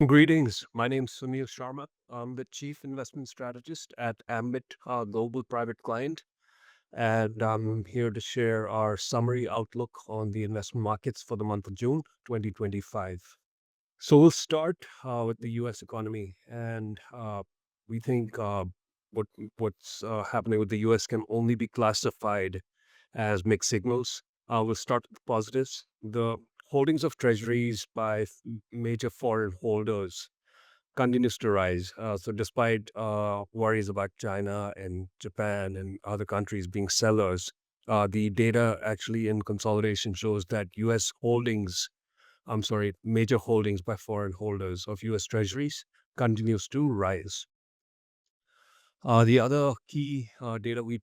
Greetings. My name is Sunil Sharma. I'm the Chief Investment Strategist at Ambit, Global Private Client, and I'm here to share our summary outlook on the investment markets for the month of June 2025. So we'll start with the U.S. economy, and we think what what's happening with the U.S. can only be classified as mixed signals. We'll start with the positives. The holdings of treasuries by major foreign holders continues to rise. So, despite worries about China and Japan and other countries being sellers, the data actually in consolidation shows that U.S. holdings, I'm sorry, major holdings by foreign holders of U.S. treasuries continues to rise. The other key data we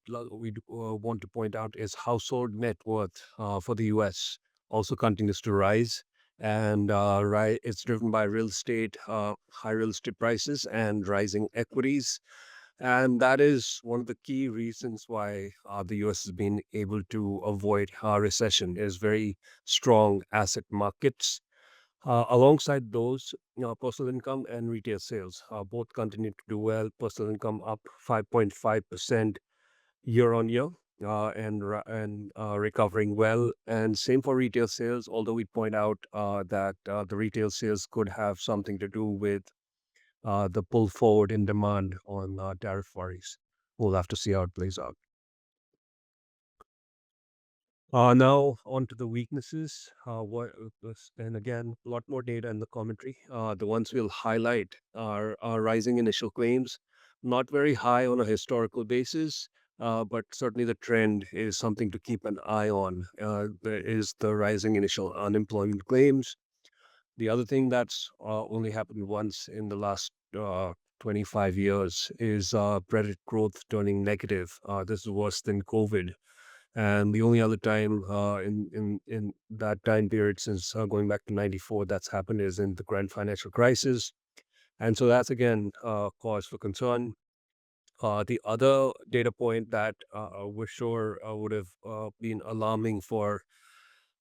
want to point out is household net worth for the U.S. also continues to rise, and it's driven by real estate, high real estate prices, and rising equities. And that is one of the key reasons why the U.S. has been able to avoid a recession is very strong asset markets. Alongside those, personal income and retail sales both continue to do well. Personal income up 5.5% year on year, and recovering well. And same for retail sales. Although we point out that the retail sales could have something to do with the pull forward in demand on tariff worries. We'll have to see how it plays out. Now on to the weaknesses. And again, a lot more data in the commentary. The ones we'll highlight are rising initial claims, not very high on a historical basis, but certainly the trend is something to keep an eye on. There is the rising initial unemployment claims. The other thing that's only happened once in the last 25 years is credit growth turning negative. This is worse than COVID, and the only other time in that time period since going back to '94 that's happened is in the grand financial crisis, and so that's again cause for concern. The other data point that we're sure would have been alarming for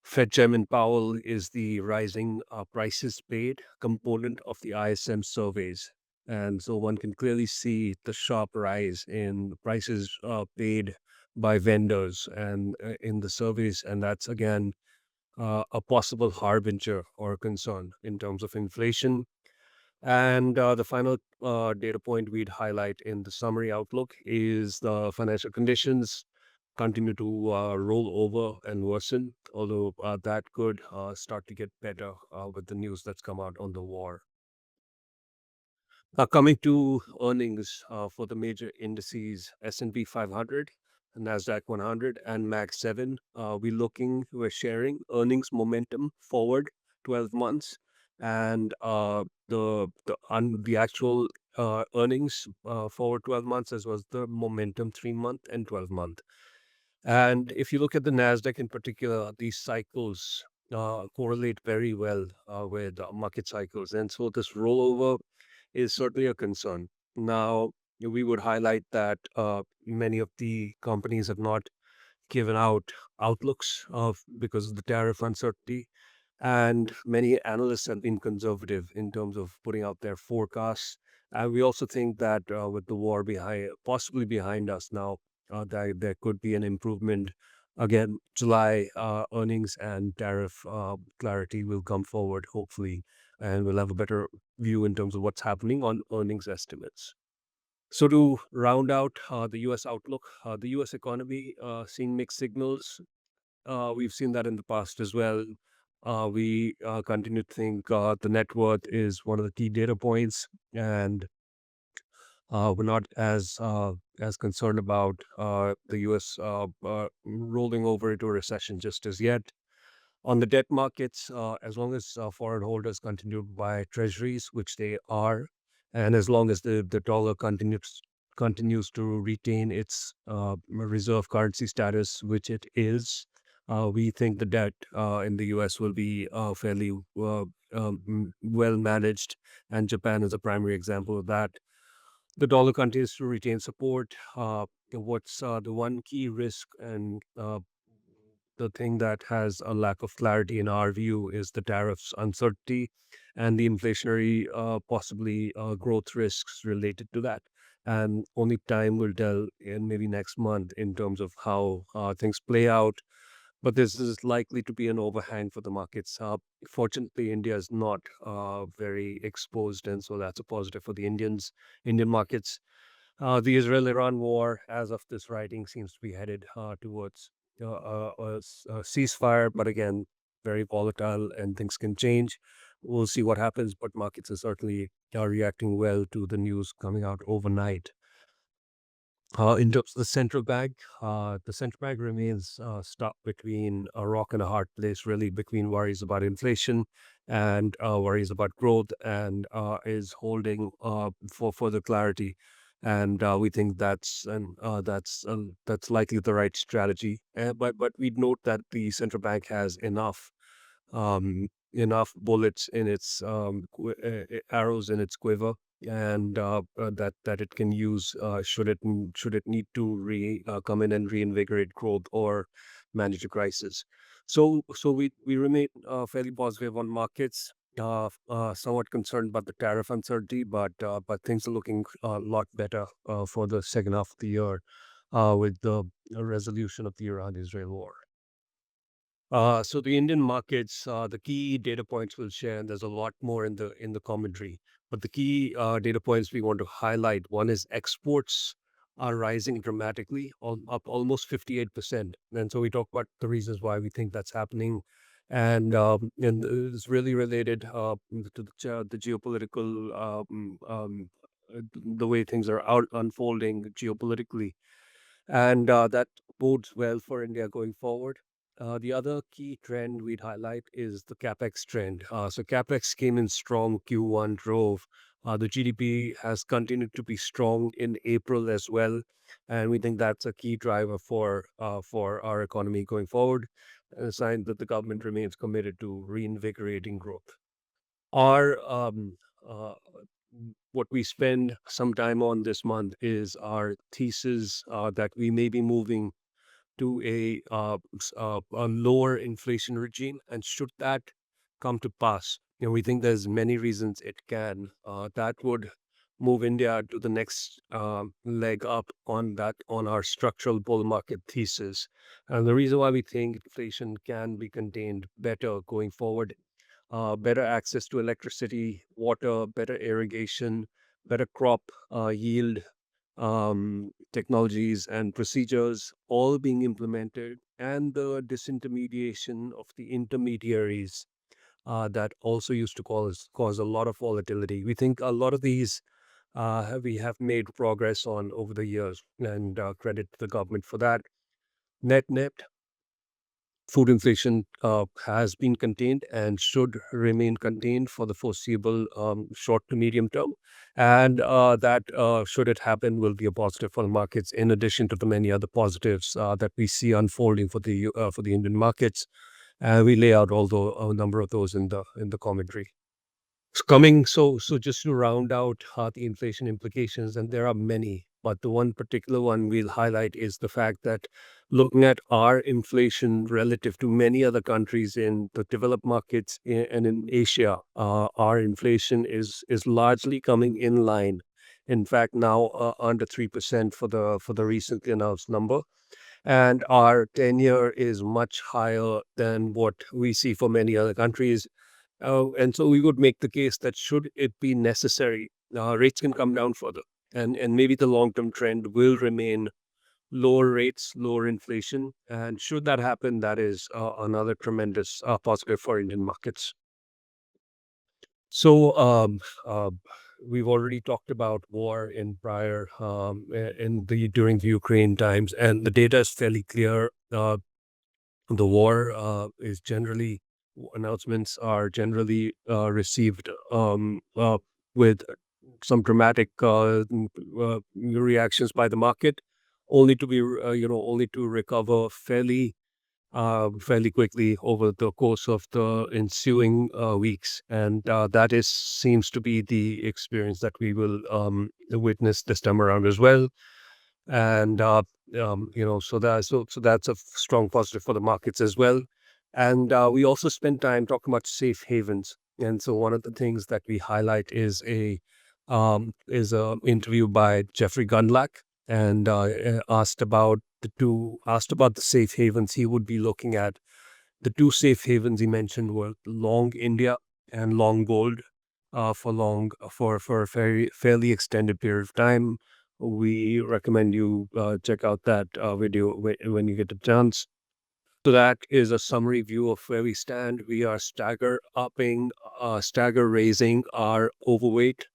Fed Chairman Powell is the rising prices paid component of the ISM surveys. And so one can clearly see the sharp rise in the prices paid by vendors and in the surveys. And that's again a possible harbinger or concern in terms of inflation. And the final data point we'd highlight in the summary outlook is the financial conditions continue to roll over and worsen, although that could start to get better with the news that's come out on the war. Coming to earnings for the major indices, S&P 500, Nasdaq 100, and Mag 7, we're sharing earnings momentum forward 12 months, and the actual earnings forward 12 months as well as the momentum 3 month and 12 month. And if you look at the Nasdaq in particular, these cycles correlate very well with market cycles, and so this rollover is certainly a concern. Now, we would highlight that many of the companies have not given out outlooks of because of the tariff uncertainty, and many analysts have been conservative in terms of putting out their forecasts. And we also think that with the war possibly behind us now, that there could be an improvement. Again, July earnings and tariff clarity will come forward, hopefully, and we'll have a better view in terms of what's happening on earnings estimates. So, to round out the US outlook, the US economy seeing mixed signals. We've seen that in the past as well. We continue to think the net worth is one of the key data points, and we're not as concerned about the U.S. Rolling over into a recession just as yet. On the debt markets, as long as foreign holders continue to buy treasuries, which they are, and as long as the dollar continues to retain its reserve currency status, which it is, we think the debt in the U.S. will be fairly well managed, and Japan is a primary example of that. The dollar continues to retain support. What's the one key risk and the thing that has a lack of clarity in our view is the tariffs uncertainty and the inflationary, possibly growth risks related to that. And only time will tell in maybe next month in terms of how things play out. But this is likely to be an overhang for the markets. Fortunately, India is not very exposed, and so that's a positive for the Indian markets. The Israel-Iran war, as of this writing, seems to be headed towards a ceasefire, but again, very volatile and things can change. We'll see what happens, but markets are certainly reacting well to the news coming out overnight. In terms of the central bank remains stuck between a rock and a hard place, really between worries about inflation and worries about growth, and is holding for further clarity. And we think that's likely the right strategy. But we'd note that the central bank has enough bullets in its arrows in its quiver, and that it can use should it need to come in and reinvigorate growth or manage a crisis. So we remain fairly positive on markets. Somewhat concerned about the tariff uncertainty, but things are looking a lot better for the second half of the year with the resolution of the Iran-Israel war. So the Indian markets, the key data points we'll share, and there's a lot more in the commentary. But the key data points we want to highlight, one is exports are rising dramatically, up almost 58%. And so we talk about the reasons why we think that's happening. And it's really related to the geopolitical, the way things are out unfolding geopolitically, and that bodes well for India going forward. The other key trend we'd highlight is the capex trend. So capex came in strong. Q1 drove. The GDP has continued to be strong in April as well, and we think that's a key driver for our economy going forward, and a sign that the government remains committed to reinvigorating growth. Our what we spend some time on this month is our thesis that we may be moving to a lower inflation regime, and should that come to pass, we think there's many reasons it can. That would move India to the next leg up on our structural bull market thesis. And the reason why we think inflation can be contained better going forward, better access to electricity, water, better irrigation, better crop yield, technologies and procedures all being implemented, and the disintermediation of the intermediaries that also used to cause a lot of volatility. We think a lot of these we have made progress on over the years, and credit to the government for that. Net net, food inflation has been contained and should remain contained for the foreseeable short to medium term. And that, should it happen, will be a positive for the markets, in addition to the many other positives that we see unfolding for the Indian markets. We lay out a number of those in the commentary. So just to round out the inflation implications, and there are many, but the one particular one we'll highlight is the fact that looking at our inflation relative to many other countries in the developed markets and in Asia, our inflation is largely coming in line. In fact, now under 3% for the recently announced number, and our tenure is much higher than what we see for many other countries. And so we would make the case that should it be necessary, rates can come down further. And maybe the long term trend will remain lower rates, lower inflation. And should that happen, that is another tremendous positive for Indian markets. So we've already talked about war in prior in the during the Ukraine times, and the data is fairly clear. The war is generally announcements are generally received with some dramatic reactions by the market, only to be only to recover fairly quickly over the course of the ensuing weeks, and that is seems to be the experience that we will witness this time around as well. And So that's a strong positive for the markets as well. And we also spent time talking about safe havens. And so one of the things that we highlight is a interview by Jeffrey Gundlach, and asked about the safe havens he would be looking at. The two safe havens he mentioned were long India and long gold, for a fairly extended period of time. We recommend you check out that video when you get a chance. So that is a summary view of where we stand. We are stagger raising our overweight.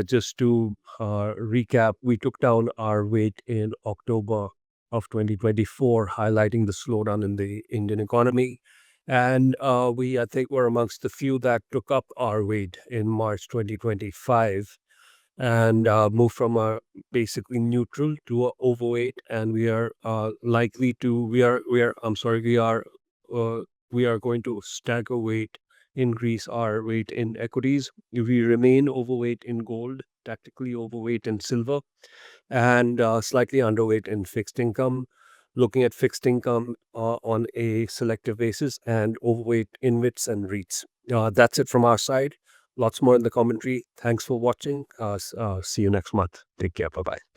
Just to recap, we took down our weight in October of 2024, highlighting the slowdown in the Indian economy. And I think, were amongst the few that took up our weight in March 2025, and move from a basically neutral to a overweight. And we are likely to we are I'm sorry uh, we are going to stagger weight, increase our weight in equities. We remain overweight in gold, tactically overweight in silver, and slightly underweight in fixed income. Looking at fixed income on a selective basis, and overweight in WITs and REITs. That's it from our side. Lots more in the commentary. Thanks for watching. See you next month. Take care. Bye bye.